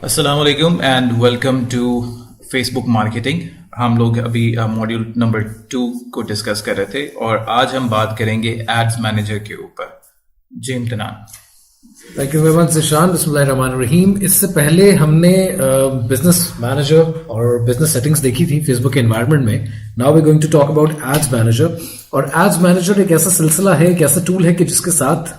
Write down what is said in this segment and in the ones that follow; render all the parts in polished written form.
अस्सलामुअलैकुम and welcome to Facebook marketing. हम लोग अभी मॉड्यूल नंबर 2 को डिस्कस कर रहे थे और आज हम बात करेंगे एड्स मैनेजर के ऊपर। जी Imtinan. Thank you very much Zeeshan. बिस्मिल्लाहिर्रहमानिर्रहीम। इससे पहले हमने बिजनेस मैनेजर और बिजनेस सेटिंग्स देखी थी फेसबुक के एनवायरनमेंट में। Now we going to talk about ads manager. और एड्स मैनेजर एक ऐसा सिलसिला है, एक ऐसा टूल है कि जिसके साथ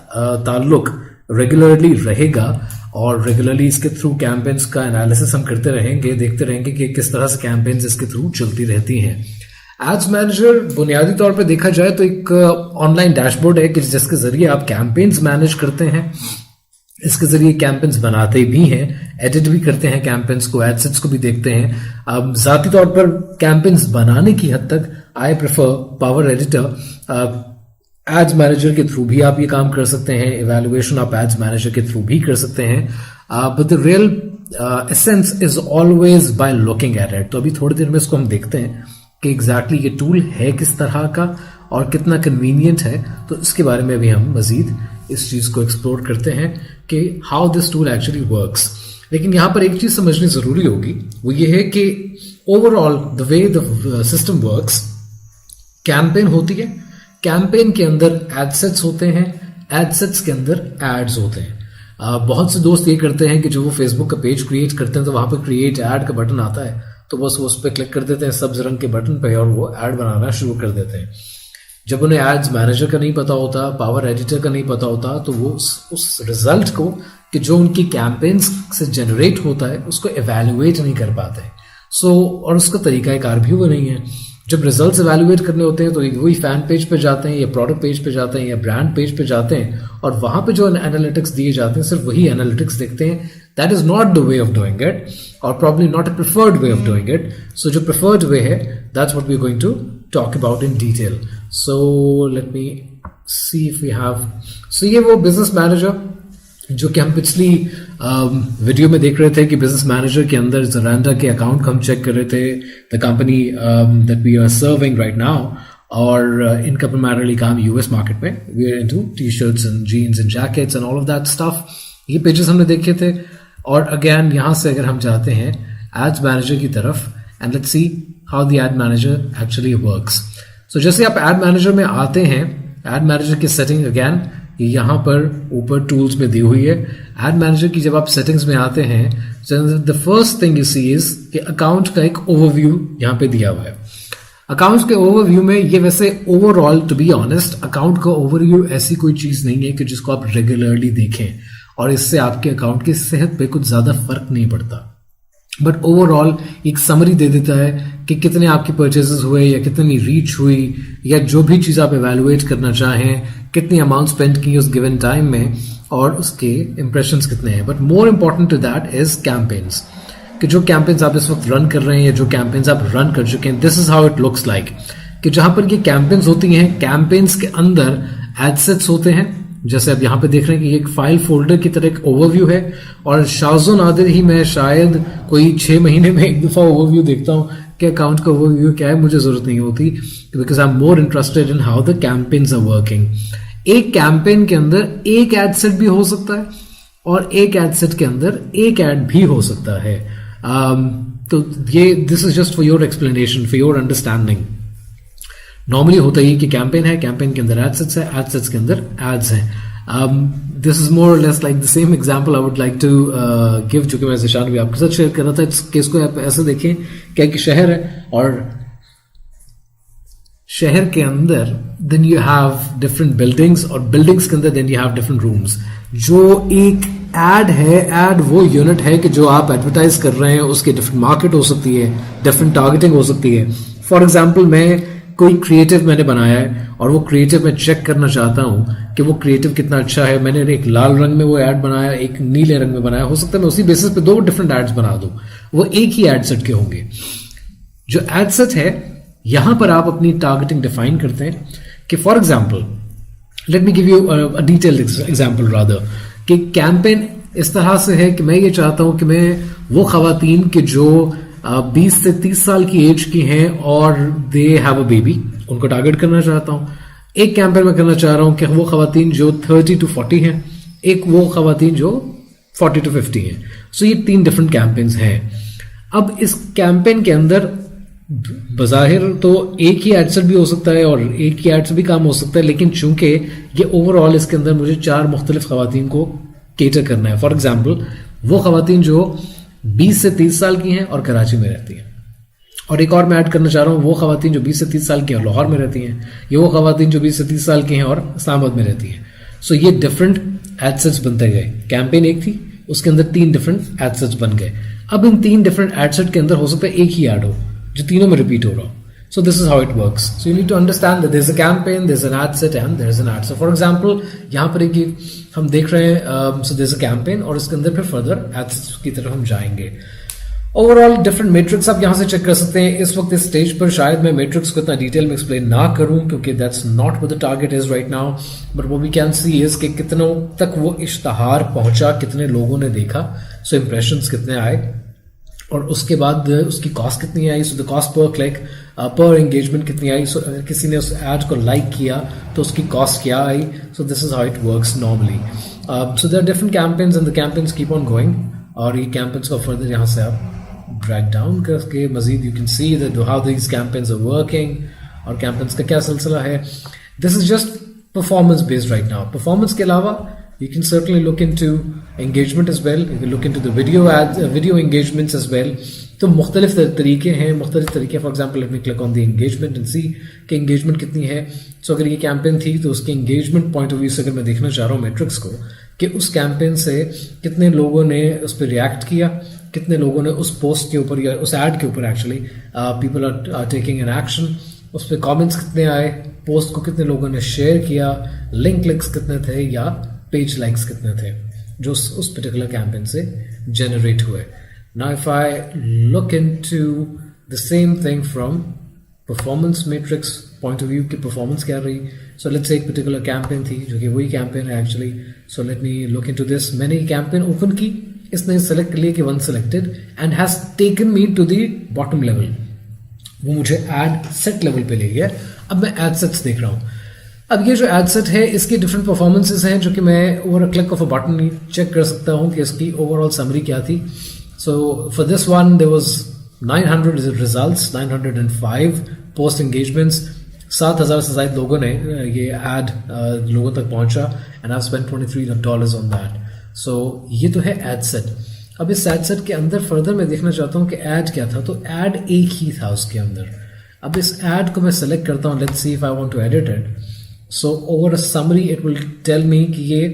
ताल्लुक रेगुलरली रहेगा और रेगुलरली इसके थ्रू कैंपेन्स का एनालिसिस हम करते रहेंगे, देखते रहेंगे कि किस तरह से कैंपेन्स इसके थ्रू चलती रहती हैं। एड्स मैनेजर बुनियादी तौर पे देखा जाए तो एक ऑनलाइन डैशबोर्ड है कि जिसके जरिए आप कैंपेन्स मैनेज करते हैं। इसके जरिए कैंपेन्स बनाते भी हैं, एडिट भी करते हैं कैंपेन्स को, एडसेट्स को भी देखते हैं। अब जाती तौर पर कैंपेन्स बनाने की हद तक I prefer power editor. Ads manager के थ्रू भी आप ये काम कर सकते हैं, इवैल्यूएशन आप एड्स मैनेजर के थ्रू भी कर सकते हैं। But the real essence is always by looking at it. तो अभी थोड़ी देर में इसको हम देखते हैं कि एग्जैक्टली ये टूल है किस तरह का और कितना कन्वीनियंट है। तो इसके बारे में भी हम मजीद इस चीज को एक्सप्लोर करते हैं कि how this tool actually works. लेकिन यहां पर एक चीज समझनी जरूरी होगी, वो ये है कि overall the way the system works, campaign होती है, कैंपेन के अंदर एडसेट्स होते हैं, एडसेट्स के अंदर एड्स होते हैं। बहुत से दोस्त ये करते हैं कि जो वो फेसबुक का पेज क्रिएट करते हैं तो वहां पर क्रिएट एड का बटन आता है, तो बस वो उस पर क्लिक कर देते हैं सब्ज रंग के बटन पे और वो एड बनाना शुरू कर देते हैं। जब उन्हें एड्स मैनेजर का नहीं पता होता, पावर एडिटर का नहीं पता होता, तो वो उस रिजल्ट को कि जो उनकी कैंपेन्स से जनरेट होता है उसको एवेल्युएट नहीं कर पाते। और उसका तरीकाकार भी वो नहीं है। जब रिजल्ट्स एवेल्युएट करने होते हैं तो वही फैन पेज पे जाते हैं या प्रोडक्ट पेज पे जाते हैं या ब्रांड पेज पे जाते हैं और वहां पे जो एनालिटिक्स दिए जाते हैं सिर्फ वही एनालिटिक्स देखते हैं। That is not the way of doing it और probably not a preferred way of doing it. So जो प्रेफर्ड वे है that's what we are going to talk about in detail. So let me see if we have. So ये वो business manager जो कि हम पिछली video में देख रहे थे कि बिजनेस मैनेजर के अंदर ज़रांडा के अकाउंट को हम चेक कर रहे थे, the company that we are serving right now. और इनका प्राइमरीली काम यूएस मार्केट में, we are into T shirts and jeans and jackets and all of that stuff. ये पेजेस हमने देखे थे। और अगेन यहाँ से अगर हम जाते हैं एड्स मैनेजर की तरफ and let's see how the ad manager actually works. So जैसे आप एड मैनेजर में आते हैं, एड मैनेजर की सेटिंग अगेन यहाँ पर ऊपर टूल्स में दी हुई है। एड मैनेजर की जब आप सेटिंग्स में आते हैं, the first thing you see is कि अकाउंट का एक ओवरव्यू यहाँ पे दिया हुआ है। अकाउंट्स के ओवरव्यू में ये वैसे overall to be honest account का ओवरव्यू ऐसी कोई चीज नहीं है कि जिसको आप रेगुलरली देखें और इससे आपके अकाउंट की सेहत पे कुछ ज्यादा फर्क नहीं पड़ता। बट ओवरऑल एक समरी दे देता है कि कितने आपके परचेजेस हुए या कितनी रीच हुई या जो भी चीज आप एवेल्युएट करना चाहें, कितनी अमाउंट स्पेंड की उस गिवन टाइम में और उसके इंप्रेशंस कितने हैं। But more important to that is campaigns, कि जो कैंपेन्स आप इस वक्त रन कर रहे हैं या जो कैंपेन्स आप रन कर चुके हैं, this is how it looks like. कि जहां पर ये कैंपेन्स होती हैं, कैंपेन्स के अंदर एडसेट्स होते हैं। जैसे अब यहाँ पे देख रहे हैं कि एक फाइल फोल्डर की तरह एक ओवरव्यू है और शाज़ो नादिर ही मैं शायद कोई 6 महीने में एक दफा ओवरव्यू देखता हूँ कि अकाउंट का ओवरव्यू क्या है। मुझे जरूरत नहीं होती because I am more interested in how the campaigns are working. एक कैंपेन के अंदर एक एडसेट भी हो सकता है और एक एडसेट के अंदर एक एड भी हो सकता है। तो ये this is just for your explanation, for your understanding. Normally होता ही कि कैंपेन है, कैंपेन के अंदर एडसेट्स है, एडसेट्स के अंदर एड्स हैं। This is more less like the same example I would like to give, जो कि मैं ज़िशान भी आपके साथ शेयर कर रहा था। इस केस को आप ऐसे देखें क्या कि शहर है और शहर के अंदर then you have different buildings और बिल्डिंग्स के अंदर then you have different rooms. जो एक एड है, एड वो यूनिट है कि जो आप एडवर्टाइज कर रहे हैं, उसकी डिफरेंट मार्केट हो सकती है, डिफरेंट टारगेटिंग हो सकती है। फॉर एग्जाम्पल मैं कोई क्रिएटिव मैंने बनाया है और वो क्रिएटिव मैं चेक करना चाहता हूं कि वो क्रिएटिव कितना अच्छा है। मैंने एक लाल रंग में वो ऐड बनाया, एक नीले रंग में बनाया, हो सकता है मैं उसी बेसिस पे 2 डिफरेंट एड्स बना दूं, वो एक ही एड सेट के होंगे। जो एड सेट है यहां पर आप अपनी टारगेटिंग डिफाइन करते हैं कि for example let me give you a detailed example rather, कि कैंपेन इस तरह से है कि मैं ये चाहता हूं कि मैं वो खवातीन के जो 20 से 30 साल की एज की हैं और दे हैव अ बेबी, उनको टारगेट करना चाहता हूं। एक कैंपेन में करना चाह रहा हूं कि वो खवातीन जो 30 to 40 हैं, एक वो खवातीन जो 40 to 50 हैं. सो ये 3 डिफरेंट कैंपेन्स हैं. अब इस कैंपेन के अंदर बज़ाहिर तो एक ही एड सेट भी हो सकता है और एक ही एड से भी काम हो सकता है, लेकिन चूंकि ये ओवरऑल इसके अंदर मुझे 4 मुख्तलिफ खवातीन को केटर करना है. फॉर एग्जाम्पल वो खवातीन जो 20 से 30 साल की हैं और कराची में रहती हैं, और एक और मैं ऐड करना चाह रहा हूँ वो खवातीन जो 20 से 30 साल की हैं और लाहौर में रहती हैं, ये वो खवातीन जो 20 से 30 साल की हैं और इस्लामाबाद में रहती हैं. सो ये डिफरेंट एड सेट्स बनते गए. कैंपेन एक थी, उसके अंदर 3 डिफरेंट एड सेट्स बन गए. अब इन 3 डिफरेंट एड सेट के अंदर हो सकता है एक ही एड हो जो तीनों में रिपीट हो रहा हो. So this is how it works. So you need to understand that there's a campaign, there's an ad set and there's an ad. So for example, यहाँ पर एक हम देख रहे हैं so there's a campaign और इसके अंदर फिर further ad sets की तरफ हम जाएंगे. ओवरऑल डिफरेंट मैट्रिक्स आप यहाँ से चेक कर सकते हैं. इस वक्त इस स्टेज पर शायद मैं मैट्रिक्स को इतना डिटेल में एक्सप्लेन ना करूं क्योंकि that's not what the target is right now, but what we can see is कि कितनों तक वो इश्तहार पहुंचा, कितने लोगों ने देखा, सो इंप्रेशंस कितने आए और उसके बाद उसकी कॉस्ट कितनी आई. सो द कॉस्ट पर क्लिक पर एंगेजमेंट कितनी आई. सो अगर किसी ने उस एड को लाइक किया तो उसकी कॉस्ट क्या आई. So this is how it works normally. So there are different campaigns and the campaigns keep on going. और ये कैंपेन्स को फर्दर यहाँ से आप ड्रैग डाउन करके मजीद you can see that how these campaigns are working और campaigns का क्या सिलसिला है. This is just performance based right now. Performance के अलावा you can certainly look into engagement as well. You can look into the video ads, video engagements as well. तो मुख्तलिफ तरीके हैं, मुख्तलिफ तरीके. For example let me click on the engagement and see कि engagement कितनी है. सो अगर ये कैंपेन थी तो उसके एंगेजमेंट पॉइंट ऑफ व्यू से अगर मैं देखना चाह रहा हूँ मैट्रिक्स को कि उस कैंपेन से कितने लोगों ने उस पर रिएक्ट किया, कितने लोगों ने उस पोस्ट के ऊपर या उस एड के ऊपर actually people are taking an action, उस पर कॉमेंट्स कितने आए, पोस्ट को कितने लोगों ने शेयर किया, लिंक क्लिक्स कितने थे या पेज लाइक्स कितने थे जो उस पर्टिकुलर कैंपेन से जनरेट हुए. Now if I look into the same thing from performance matrix point of view की परफॉर्मेंस क्या रही. सो लेट्स से एक पर्टिकुलर कैंपेन थी जो कि वही कैंपेन है actually. So let me look into this. मैंने ये कैंपेन ओपन की, इसने सेलेक्ट कर लिया कि one selected and has taken me to the bottom level. वो मुझे एड सेट लेवल पे ले गया. अब मैं एड सेट्स देख रहा हूँ. अब ये जो एड सेट है इसकी डिफरेंट परफॉर्मेंसेस हैं जो कि मैं over a click of a button check कर सकता हूँ कि इसकी ओवरऑल समरी क्या थी. So for this one there was 900 results, 905 post engagements, 7,000 से ज्यादा लोगों ने ये एड लोगों तक पहुंचा and I spent $23 on that. So ये तो है एड सेट. अब इस एड सेट के अंदर फर्दर मैं देखना चाहता हूँ कि एड क्या था. तो एड एक ही था उसके अंदर. अब इस एड को मैं सेलेक्ट करता हूँ. Let's see if I want to edit it. So over a summary it will tell me कि ये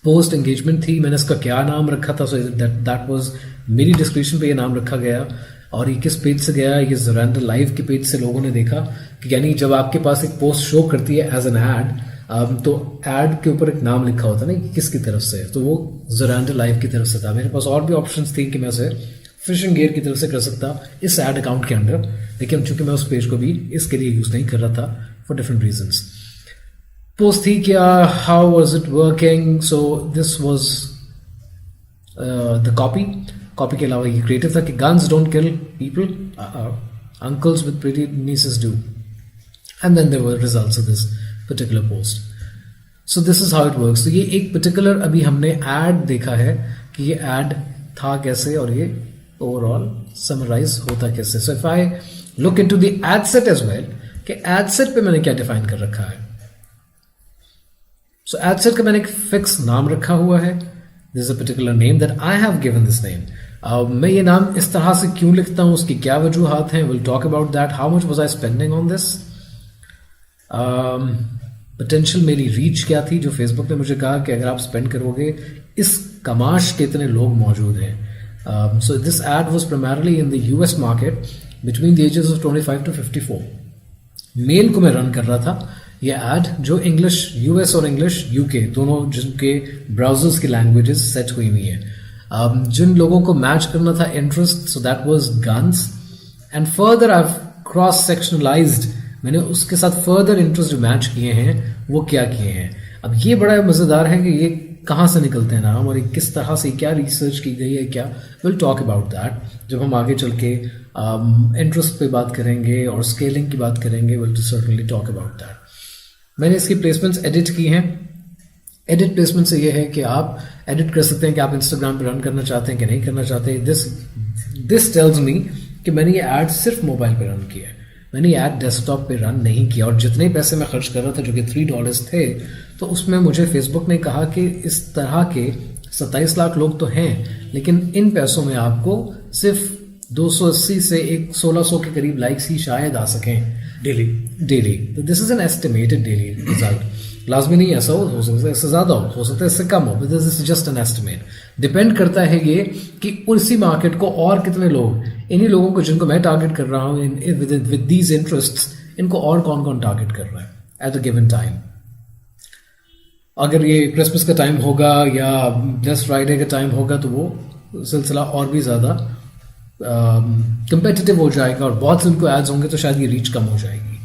पोस्ट एंगेजमेंट थी, मैंने इसका क्या नाम रखा था. सो दैट वाज मेरी डिस्क्रिप्शन पे ये नाम रखा गया. और ये किस पेज से गया, ये ज़ोरैंडा लाइव के पेज से लोगों ने देखा कि यानी जब आपके पास एक पोस्ट शो करती है एज एन एड तो एड के ऊपर एक नाम लिखा होता है ना कि किसकी तरफ से, तो वो ज़ोरैंडा लाइव की तरफ से था. मेरे पास और भी ऑप्शंस थी कि मैं उसे फिशिंग गियर की तरफ से कर सकता इस एड अकाउंट के अंदर, लेकिन चूंकि मैं उस पेज को भी इसके लिए यूज़ नहीं कर रहा था फॉर डिफरेंट रीजंस. पोस्ट थी क्या, how was it working. So this was the copy के अलावा ये क्रिएटिव था कि guns don't kill people, uncles with pretty nieces do. And then there were results of this particular post. So this is how it works. तो ये एक particular अभी हमने एड देखा है कि ये एड था कैसे और ये ओवरऑल समराइज होता कैसे. So if I look into the ad set as well कि एड सेट पे मैंने क्या डिफाइन कर रखा है. सो एड सेट का मैंने एक फिक्स नाम रखा हुआ है. This is a particular name that I have given this name. मैं ये नाम इस तरह से क्यों लिखता हूं, उसकी क्या वजूहात हैं, will talk about that. How much was I spending on this, potential मेरी रीच क्या थी, जो फेसबुक ने मुझे कहा कि अगर आप स्पेंड करोगे इस कमाश के इतने लोग मौजूद हैं. So this ad was primarily in the US market between the ages of 25 to 54. Male को मैं रन कर रहा था. ये एड जो इंग्लिश यूएस और इंग्लिश यूके दोनों जिनके ब्राउजर्स की लैंग्वेजेस सेट हुई हुई हैं, जिन लोगों को मैच करना था interest, so that was guns. And further I cross sectionalised, मैंने उसके साथ फर्दर इंटरेस्ट जो मैच किए हैं वो क्या किए हैं. अब ये बड़ा मजेदार है कि ये कहाँ से निकलते हैं नाम और ये किस तरह से क्या रिसर्च की गई है, क्या विल टॉक अबाउट दैट जब हम आगे चल के इंटरेस्ट पे बात करेंगे और स्केलिंग की बात करेंगे. Will certainly talk about that. मैंने इसकी प्लेसमेंट्स एडिट की हैं. एडिट प्लेसमेंट से ये है कि आप एडिट कर सकते हैं कि आप इंस्टाग्राम पे रन करना चाहते हैं कि नहीं करना चाहते। दिस टेल्स मी कि मैंने ये ऐड सिर्फ मोबाइल पे रन किया है, मैंने ये ऐड डेस्कटॉप पे रन नहीं किया। और जितने पैसे मैं खर्च कर रहा था जो कि $3 थे, तो उसमें मुझे फेसबुक ने कहा कि इस तरह के 27 लाख लोग तो हैं, लेकिन इन पैसों में आपको सिर्फ 280 से 1600 के करीब लाइक्स ही शायद आ सकें डेली। तो this is an estimated daily result. लाजमी नहीं ऐसा हो सकता है इससे ज़्यादा हो सकता है इससे कम हो, this is just an estimate. Depend करता है ये कि उसी मार्केट को और कितने लोग, इन्हीं लोगों को जिनको मैं टारगेट कर रहा हूँ विद दीज इंटरेस्ट्स, इनको और कौन कौन टारगेट कर रहा है एट अ गिवन टाइम। अगर ये क्रिसमस का टाइम होगा या ब्लैक फ्राइडे का टाइम होगा तो वो सिलसिला और भी ज़्यादा कंपेटिटिव हो जाएगा और बहुत से उनको एड्स होंगे तो शायद ये रीच कम हो जाएगी।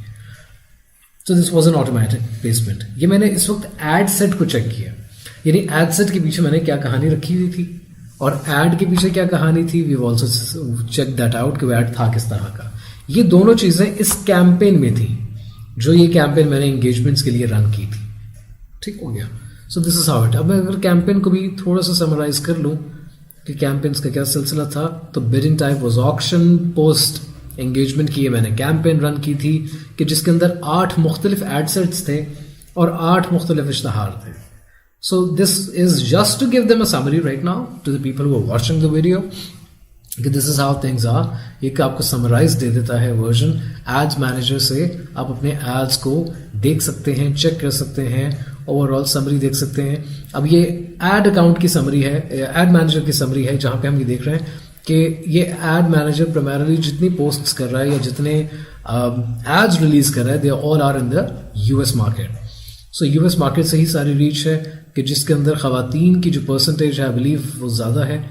तो this was an automatic placement. ये मैंने इस वक्त एड सेट को चेक किया, यानी एड सेट के पीछे मैंने क्या कहानी रखी हुई थी और एड के पीछे क्या कहानी थी। We also check that out कि वो एड था किस तरह का। ये दोनों चीज़ें इस कैंपेन में थी, जो ये कैंपेन मैंने एंगेजमेंट्स के लिए रन की थी। ठीक हो गया। सो दिस इज हाउ इट। अब मैं अगर कैंपेन को भी थोड़ा सा समराइज कर लूँ कि कैंपेन्स का क्या सिलसिला था, तो bidding type was auction, post engagement की ये मैंने कैंपेन रन की थी कि जिसके अंदर 8 मुख्तलिफ एड सेट्स थे और 8 मुख्तलिफ इश्तहार थे। So this is just to give them a summary right now to the people who are watching the video कि this is how things are. ये आपको समराइज दे देता है वर्जन। एड्स मैनेजर से आप अपने एड्स को देख सकते हैं, चेक कर सकते हैं, ओवरऑल समरी देख सकते हैं। अब ये एड अकाउंट की समरी है, एड मैनेजर की समरी है, जहां पे हम ये देख रहे हैं कि ये एड मैनेजर प्राइमरली जितनी पोस्ट्स कर रहा है या जितने एड्स रिलीज कर रहा है, they all are in the US market. So US market से ही सारी रीच है कि जिसके अंदर खवातीन की जो परसेंटेज है आई बिलीव वो ज़्यादा है।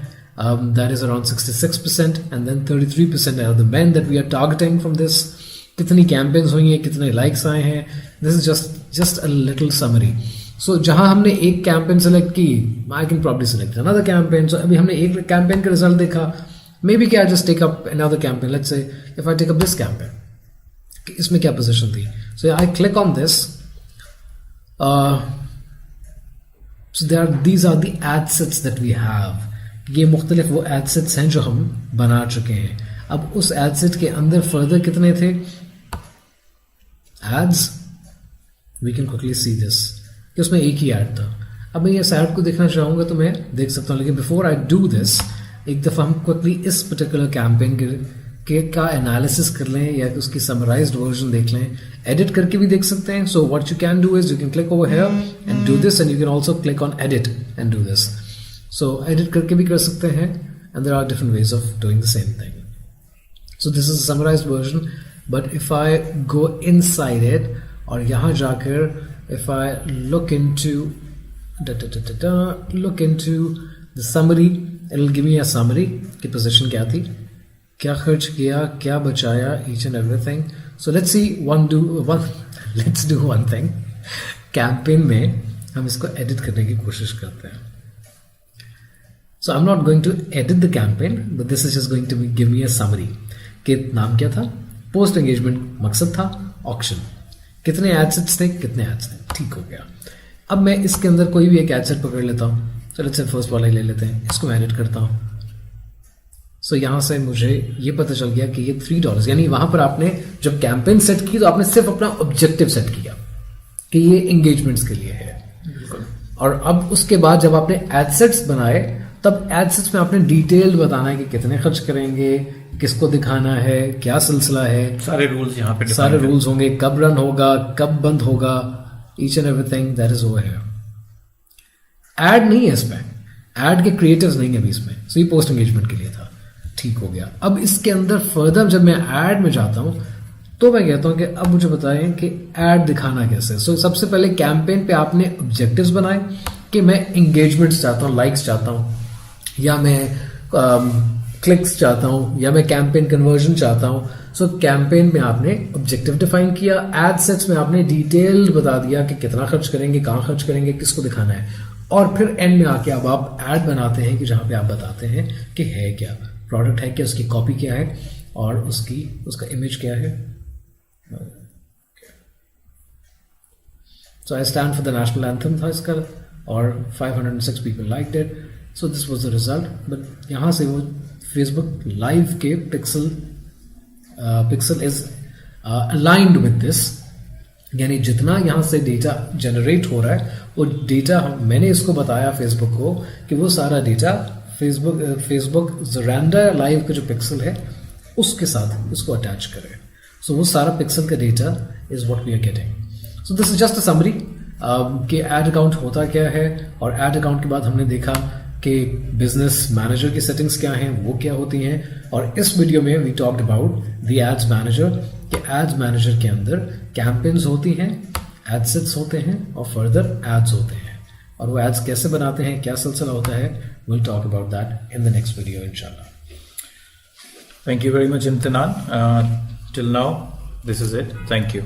That is around 66% and then 33% are the men that we are targeting from this. कितनी कैंपेन्स हुई हैं, कितने लाइक्स आए हैं, this is just a little summary. So जहां हमने एक कैंपेन सेलेक्ट की, I can probably select another campaign. So अभी हमने एक कैंपेन का रिजल्ट देखा, maybe I just take up another campaign. Let's say if I take up this campaign, इसमें क्या पोजीशन थी, so I click on this. So these are the ad sets that we have. ये मुख्तलिफ वो add sets हैं जो हम बना चुके हैं। अब उस एड सेट के अंदर फर्दर कितने थे ads, we can quickly see this कि उसमें एक ही ऐड था। अब मैं इस ऐड को देखना चाहूंगा तो मैं देख सकता हूं, लेकिन बिफोर आई डू दिस एक दफ़ा हम क्विकली इस पर्टिकुलर कैंपेन का एनालिसिस कर लें या उसकी समराइज्ड वर्जन देख लें। एडिट करके भी देख सकते हैं। So what you can do is you can click over here and do this and you can also click on edit and do this. So edit करके भी कर सकते हैं and there are different ways of doing the same thing. So this is a summarized version, but if I go inside it और यहाँ जाकर if I look into the summary, it will give me a summary की position क्या थी, क्या खर्च किया, क्या बचाया, each and everything. So let's do one thing. Campaign में हम इसको edit करने की कोशिश करते हैं। So I'm not going to edit the campaign, but this is just going to give me a summary. कि नाम क्या था, पोस्ट एंगेजमेंट मकसद था, ऑक्शन, कितने एडसेट्स थे, कितने एड्स थे, ठीक हो गया। अब मैं इसके अंदर कोई भी एक एडसेट पकड़ लेता हूँ, तो लेट्स से फर्स्ट वाला ही ले लेते हैं, इसको मैं एडिट करता हूँ। सो यहाँ से मुझे ये पता चल गया कि ये $3, यानी वहां पर आपने जब कैंपेन सेट की तो आपने सिर्फ अपना ऑब्जेक्टिव सेट किया कि ये एंगेजमेंट्स के लिए है। और अब उसके बाद जब आपने एडसेट्स बनाए तब एडसेट्स में आपने डिटेल बताना है कि कितने खर्च करेंगे, किसको दिखाना है, क्या सिलसिला है, सारे रूल्स यहाँ पे सारे रूल्स होंगे, कब रन होगा, कब बंद होगा, each and everything that is over here. Add नहीं है इसमें, ऐड के क्रिएटिव्स नहीं है अभी इसमें। सो ये पोस्ट एंगेजमेंट के लिए था, ठीक हो गया। अब इसके अंदर फर्दर जब मैं ऐड में जाता हूं तो मैं कहता हूं कि अब मुझे बताएं कि ऐड दिखाना कैसे। सो सबसे पहले कैंपेन पे आपने ऑब्जेक्टिव्स बनाए कि मैं एंगेजमेंट्स चाहता हूं, लाइक्स चाहता हूं, या मैं क्लिक्स चाहता हूं, या मैं कैंपेन कन्वर्जन चाहता हूं। सो कैंपेन में आपने ऑब्जेक्टिव डिफाइन किया, एड सेट्स में आपने डिटेल बता दिया कि कितना खर्च करेंगे, कहां खर्च करेंगे, किसको दिखाना है, और फिर एंड में आके अब आप ऐड बनाते हैं कि जहां पे आप बताते हैं कि है क्या, प्रोडक्ट है क्या, उसकी कॉपी क्या है और उसका इमेज क्या है। So I stand for the national anthem था इसका, और 506 people liked it. So this was the result. But यहाँ से वो फेसबुक लाइव के pixel is aligned with this, यानी जितना यहाँ से डेटा जनरेट हो रहा है वो डेटा मैंने इसको बताया फेसबुक को कि वो सारा डेटा फेसबुक ज़ोरैंडा लाइव का जो पिक्सल है उसके साथ इसको अटैच करें. सो वो सारा पिक्सल का data is what we are getting. So this is just a summary कि एड अकाउंट होता क्या है, और एड अकाउंट के बाद हमने देखा कि बिजनेस मैनेजर की सेटिंग्स क्या हैं, वो क्या होती हैं. और इस वीडियो में we talked about the ads manager, कि एड्स मैनेजर के अंदर कैंपेन्स होती हैं, एडसेट्स होते हैं और फर्दर एड्स होते हैं, और वो एड्स कैसे बनाते हैं, क्या सिलसिला होता है, will talk about that in the next video इंशाल्लाह. Thank you very much, Imtinan. Till now, this is it. Thank you.